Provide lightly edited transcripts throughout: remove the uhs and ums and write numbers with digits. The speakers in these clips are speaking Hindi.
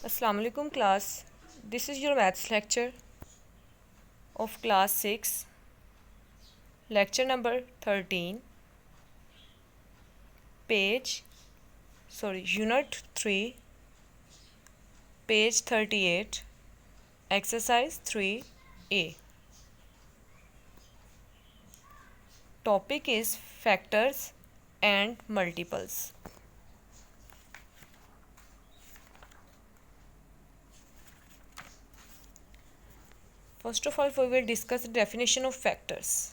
Assalamu alaikum class. This is your maths lecture of class 6, lecture number 13, unit 3, page 38, exercise 3A. Topic is factors and multiples. First of all, we will discuss the definition of factors.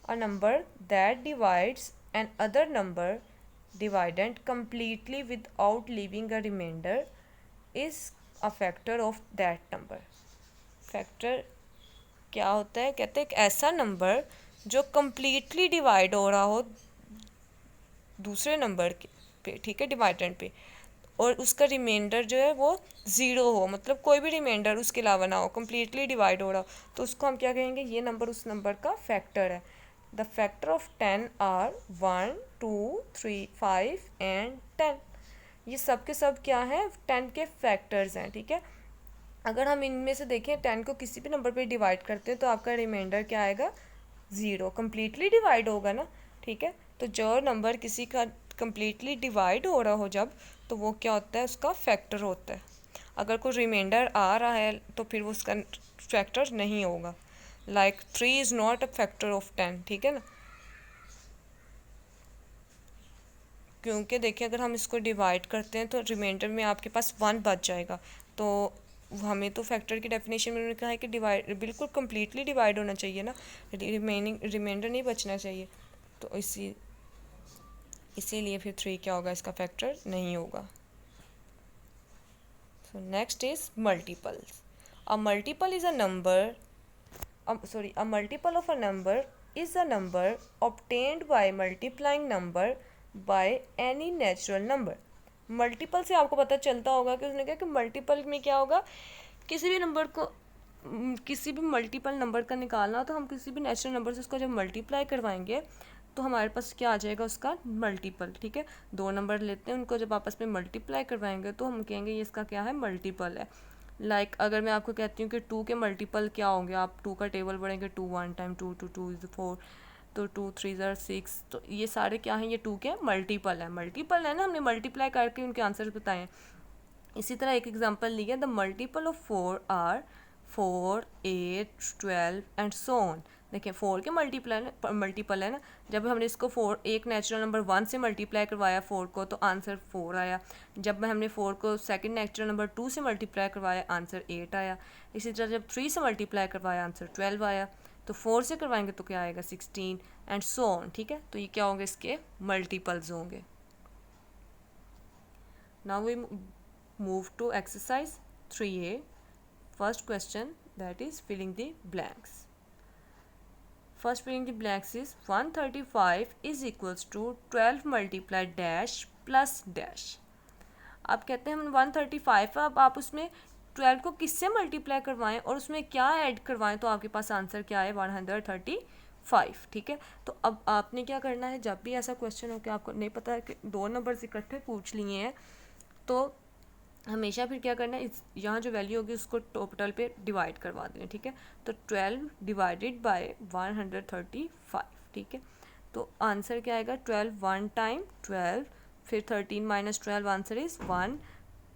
A number that divides an other number dividend completely without leaving a remainder is a factor of that number. Factor क्या होता है? कहते हैं एक ऐसा नंबर जो कम्प्लीटली डिवाइड हो रहा हो दूसरे नंबर पे, ठीक है, डिवाइडेंड पे, और उसका रिमाइंडर जो है वो ज़ीरो हो, मतलब कोई भी रिमाइंडर उसके अलावा ना हो, कम्प्लीटली डिवाइड हो रहा हो, तो उसको हम क्या कहेंगे? ये नंबर उस नंबर का फैक्टर है. The factor of 10 are 1, 2, 3, 5 and 10. ये सब के सब क्या हैं? 10 के फैक्टर्स हैं. ठीक है, अगर हम इनमें से देखें 10 को किसी भी नंबर पे डिवाइड करते हैं तो आपका रिमाइंडर क्या आएगा? ज़ीरो. कम्प्लीटली डिवाइड होगा ना. ठीक है, तो जो नंबर किसी का कम्प्लीटली डिवाइड हो रहा हो जब, तो वो क्या होता है? उसका फैक्टर होता है. अगर कोई रिमाइंडर आ रहा है तो फिर वो उसका फैक्टर नहीं होगा. Like 3 is not a factor of 10. ठीक है ना, क्योंकि देखिए अगर हम इसको डिवाइड करते हैं तो रिमाइंडर में आपके पास 1 बच जाएगा. तो हमें तो फैक्टर की डेफिनेशन में उन्होंने कहा है कि डिवाइड बिल्कुल कम्प्लीटली डिवाइड होना चाहिए ना, रिमाइंडर नहीं बचना चाहिए. तो इसीलिए फिर 3 क्या होगा? इसका फैक्टर नहीं होगा. सो next is multiples. A multiple is a number a multiple of a number is a number obtained by multiplying number by any natural number. Multiple से आपको पता चलता होगा कि उसने कहा कि मल्टीपल में क्या होगा? किसी भी नंबर को किसी भी मल्टीपल नंबर का निकालना हो तो हम किसी भी नेचुरल नंबर से उसको जब मल्टीप्लाई करवाएंगे तो हमारे पास क्या आ जाएगा? उसका मल्टीपल. ठीक है, दो नंबर लेते हैं, उनको जब आपस में मल्टीप्लाई करवाएंगे तो हम कहेंगे ये इसका क्या है? मल्टीपल है. लाइक अगर मैं आपको कहती हूँ कि 2 के मल्टीपल क्या होंगे, आप 2 का टेबल बढ़ेंगे, 2 1 टाइम 2 2 2 इज़ 4, तो 2 3 ज़र 6, तो ये सारे क्या हैं? ये 2 के मल्टीपल है. मल्टीपल है ना, हमने मल्टीप्लाई करके उनके आंसर बताए हैं. इसी तरह एक एग्जांपल लिया, the multiple of 4 are 4, 8, 12 and so on. देखिए 4 के मल्टीपल है ना. जब हमने इसको 4 एक नेचुरल नंबर 1 से मल्टीप्लाई करवाया 4 को तो आंसर 4 आया. जब हमने 4 को सेकंड नेचुरल नंबर 2 से मल्टीप्लाई करवाया आंसर 8 आया. इसी तरह जब 3 से मल्टीप्लाई करवाया आंसर 12 आया. तो 4 से करवाएंगे तो क्या आएगा? 16 एंड सो ऑन. ठीक है, तो ये क्या होंगे? इसके मल्टीपल्स होंगे. Now we move to exercise 3A. First question, that is filling the blanks. First filling the blanks is 135 is equals to 12 multiplied dash plus dash. आप कहते हैं हम 135 है, अब आप उसमें 12 को किससे मल्टीप्लाई करवाएं और उसमें क्या ऐड करवाएं तो आपके पास आंसर क्या है? 135. ठीक है, तो अब आपने क्या करना है, जब भी ऐसा क्वेश्चन हो कि आपको नहीं पता है कि दो नंबर्स इकट्ठे पूछ लिए हैं तो हमेशा फिर क्या करना है, इस यहाँ जो वैल्यू होगी उसको टोटल पे डिवाइड करवा दें. ठीक है, तो 12 डिवाइडेड बाय 135. ठीक है, तो आंसर क्या आएगा? 12 1 टाइम 12, फिर 13 माइनस 12 आंसर इज़ 1.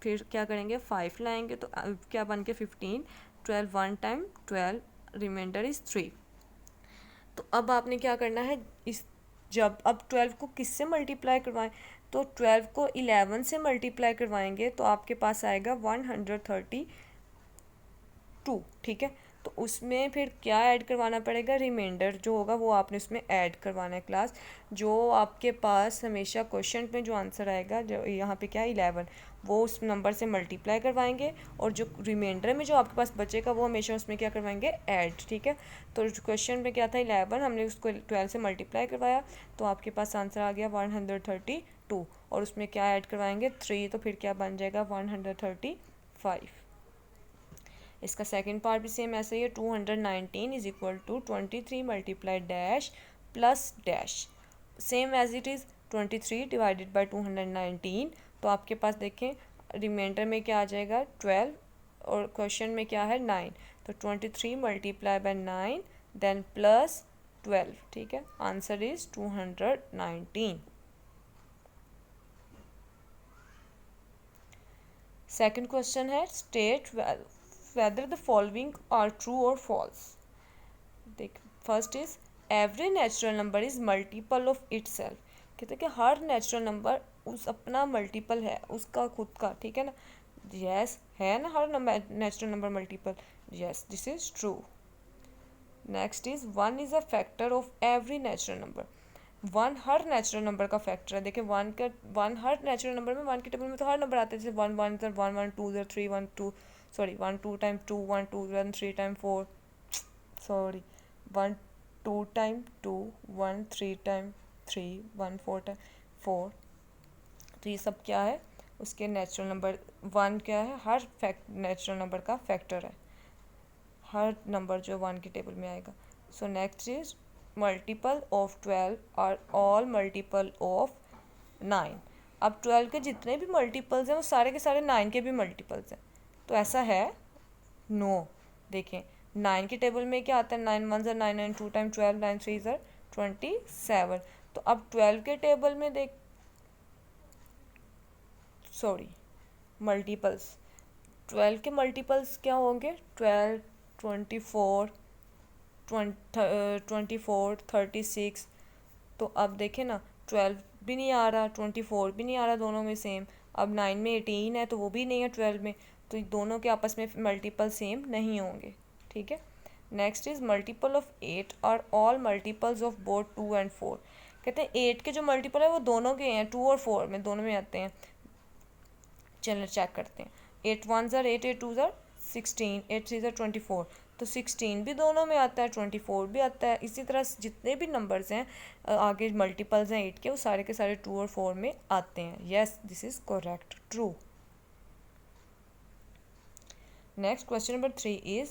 फिर क्या करेंगे? 5 लाएंगे तो क्या बन के 15. 12 1 टाइम 12, रिमाइंडर इज़ 3. तो अब आपने क्या करना है, इस जब अब 12 को किससे मल्टीप्लाई करवाएं तो 12 को 11 से मल्टीप्लाई करवाएंगे तो आपके पास आएगा 132. ठीक है, तो उसमें फिर क्या ऐड करवाना पड़ेगा? रिमाइंडर जो होगा वो आपने उसमें ऐड करवाना है. क्लास जो आपके पास हमेशा क्वेश्चन में जो आंसर आएगा, जो यहाँ पे क्या है 11, वो उस नंबर से मल्टीप्लाई करवाएंगे और जो रिमाइंडर में जो आपके पास बचेगा वो हमेशा उसमें क्या करवाएंगे? ऐड. ठीक है, तो क्वेश्चन में क्या था 11, हमने उसको 12 से मल्टीप्लाई करवाया तो आपके पास आंसर आ गया 132 और उसमें क्या ऐड करवाएंगे? 3, तो फिर क्या बन जाएगा? 135. इसका सेकंड पार्ट भी सेम ऐसे ही है. 219 is equal to 23 multiply dash plus dash. Same as it is 23 divided by 219, तो आपके पास देखें रिमाइंडर में क्या आ जाएगा 12 और क्वेश्चन में क्या है 9, तो 23 मल्टीप्लाई बाय 9 देन प्लस 12, ठीक है, आंसर इज 219। सेकंड क्वेश्चन है state whether the following are true or false। देख first is every natural number is multiple of itself, कहते हैं कि हर नेचुरल नंबर उस अपना मल्टीपल है उसका खुद का, ठीक है ना, यस है ना हर natural number multiple, yes this is true. Next is one is a factor of every natural number, one हर नेचुरल नंबर का फैक्टर है। देखिए वन हर नेचुरल नंबर में, वन के टेबल में तो हर नंबर आते हैं, जैसे वन वन ज़र वन वन टू ज़र three one two, sorry one two time two one two one three time four, sorry one two time two one three time three one four time four, तो ये सब क्या है उसके नेचुरल नंबर। वन क्या है हर नेचुरल नंबर का फैक्टर है, हर नंबर जो वन के टेबल में आएगा। So next is multiple of 12 are all multiple of 9। अब 12 के जितने भी मल्टीपल्स हैं वो सारे के सारे 9 के भी मल्टीपल्स हैं, तो ऐसा है नो। देखें 9 के टेबल में क्या आता है 9 वन ज़र 9 9 टू टाइम 12 9 थ्री ज़र 27, तो अब 12 के टेबल में देख सॉरी मल्टीपल्स 12 के मल्टीपल्स क्या होंगे 12 24 24 36, तो अब देखें ना 12 भी नहीं आ रहा 24 भी नहीं आ रहा, दोनों में सेम। अब 9 में 18 है तो वो भी नहीं है 12 में, तो दोनों के आपस में मल्टीपल सेम नहीं होंगे, ठीक है। नेक्स्ट इज मल्टीपल ऑफ 8 और all multiples of both 2 and 4, कहते हैं 8 के जो मल्टीपल है वो दोनों के हैं, 2 और 4 में दोनों में आते हैं। चलो चेक करते हैं, 8 वन ज़र 8 8 टू ज़र 16 8 थ्री ज़र 24, तो 16 भी दोनों में आता है 24 भी आता है। इसी तरह जितने भी नंबर्स हैं आगे मल्टीपल्स हैं 8 के वो सारे के सारे 2 और 4 में आते हैं, yes this is correct true. Next question number 3 is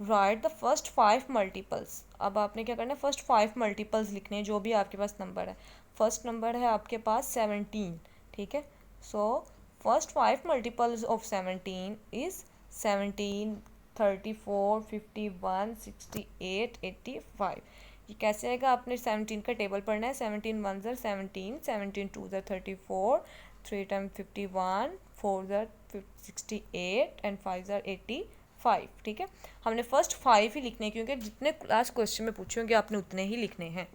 right the first 5 multiples. अब आपने क्या करना है फर्स्ट 5 मल्टीपल्स लिखने हैं जो भी आपके पास नंबर है। फर्स्ट नंबर है आपके पास 17, ठीक है, so first 5 multiples of 17 is 17 34 51 68 85। ये कैसे आएगा, आपने 17 का टेबल पढ़ना है, 17 वन ज़र 17 17 टू ज़र 34 3 टाइम 51 4 ज़र 68 एंड 5 ज़र 85, ठीक है। हमने फर्स्ट 5 ही लिखने हैं क्योंकि जितने लास्ट क्वेश्चन में पूछे होंगे आपने उतने ही लिखने हैं।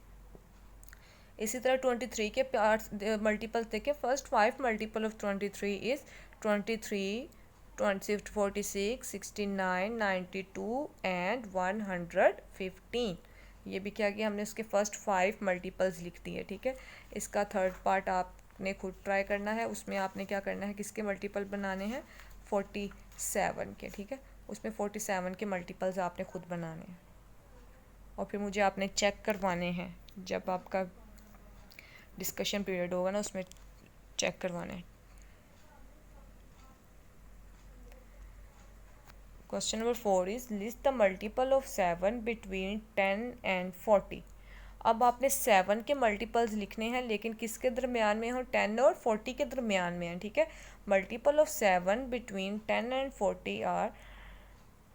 इसी तरह 23 के पार्ट्स मल्टीपल्स देखें, first 5 multiple of 23 is 23 46 69 92 and 115। ये भी क्या किया हमने उसके फर्स्ट 5 मल्टीपल्स लिख दिए, ठीक है। इसका थर्ड पार्ट आपने खुद ट्राई करना है, उसमें आपने क्या करना है किसके मल्टीपल बनाने हैं 47 के, ठीक है, उसमें 47 के मल्टीपल्स आपने खुद बनाने हैं और फिर मुझे आपने चेक करवाने हैं जब आपका डिस्कशन पीरियड होगा ना उसमें चेक करवाना है। Question number 4 is list the multiple of 7 between 10 and 40। अब आपने 7 के मल्टीपल्स लिखने हैं लेकिन किसके दरमियान में हो 10 और 40 के दरमियान में हैं, ठीक है। Multiple of 7 between 10 and 40 are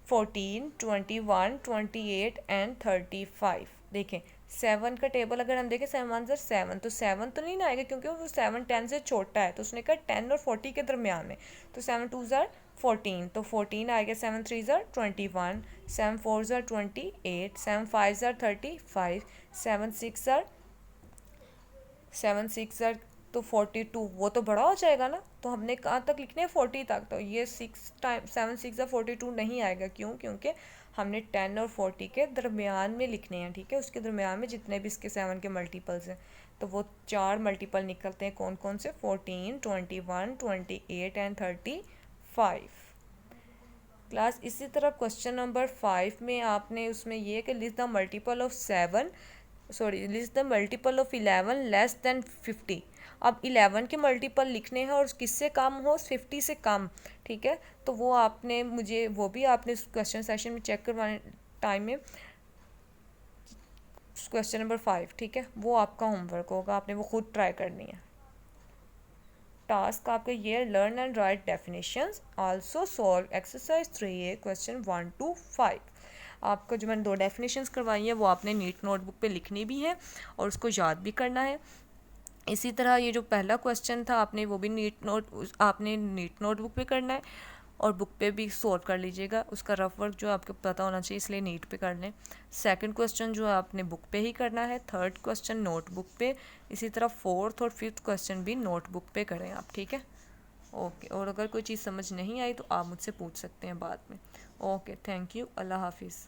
14 21 28 and 35। देखें 7 का टेबल अगर हम देखें 7 वन ज़र 7, तो 7 तो नहीं ना आएगा क्योंकि वो 7 10 से छोटा है, तो उसने कहा 10 और 40 के दरमियान में, तो 7 टू ज़र 14, तो 14 आएगा, 7 थ्री ज़र 21, 7 फोर ज़र 28, 7 फाइव ज़र 35, 7 सिक्स ज़र तो 42, वो तो बड़ा हो जाएगा ना, तो हमने कहाँ तक लिखने हैं 40 तक, तो ये 6 टाइम 7 6 ज़र 42 नहीं आएगा, क्यों, क्योंकि हमने 10 और 40 के दरमियान में लिखने हैं, ठीक है, उसके दरमियान में जितने भी इसके 7 के मल्टीपल्स हैं, तो वो 4 मल्टीपल निकलते हैं, कौन कौन से 14 21 28 एंड 35 क्लास। इसी तरह क्वेश्चन नंबर 5 में आपने उसमें ये कि list the multiple of list the multiple of 11 less than 50। अब 11 के मल्टीपल लिखने हैं और किससे कम हो 50 से कम, ठीक है, तो वो आपने मुझे वो भी आपने क्वेश्चन सेशन में चेक करवाने टाइम में क्वेश्चन नंबर 5, ठीक है, वो आपका होमवर्क होगा, आपने वो खुद ट्राई करनी है। टास्क आपके ये learn and right definitions, also solve exercise 3A question 1 to 5। आपको जो मैंने 2 डेफिनेशंस करवाई हैं वो आपने नीट नोटबुक पे लिखनी भी है और उसको याद भी करना है। इसी तरह ये जो पहला क्वेश्चन था आपने वो भी आपने नीट नोटबुक पे करना है और बुक पे भी सॉल्व कर लीजिएगा। उसका रफ वर्क जो आपको पता होना चाहिए, इसलिए नीट पे कर लें। सेकंड क्वेश्चन जो है आपने बुक पे ही करना है, थर्ड क्वेश्चन नोटबुक पे, इसी तरह फोर्थ और फिफ्थ क्वेश्चन भी नोटबुक पे करें आप, ठीक है। ओके, और अगर कोई चीज़ समझ नहीं आई तो आप मुझसे पूछ सकते हैं बाद में। ओके, थैंक यू, अल्लाह हाफिज़।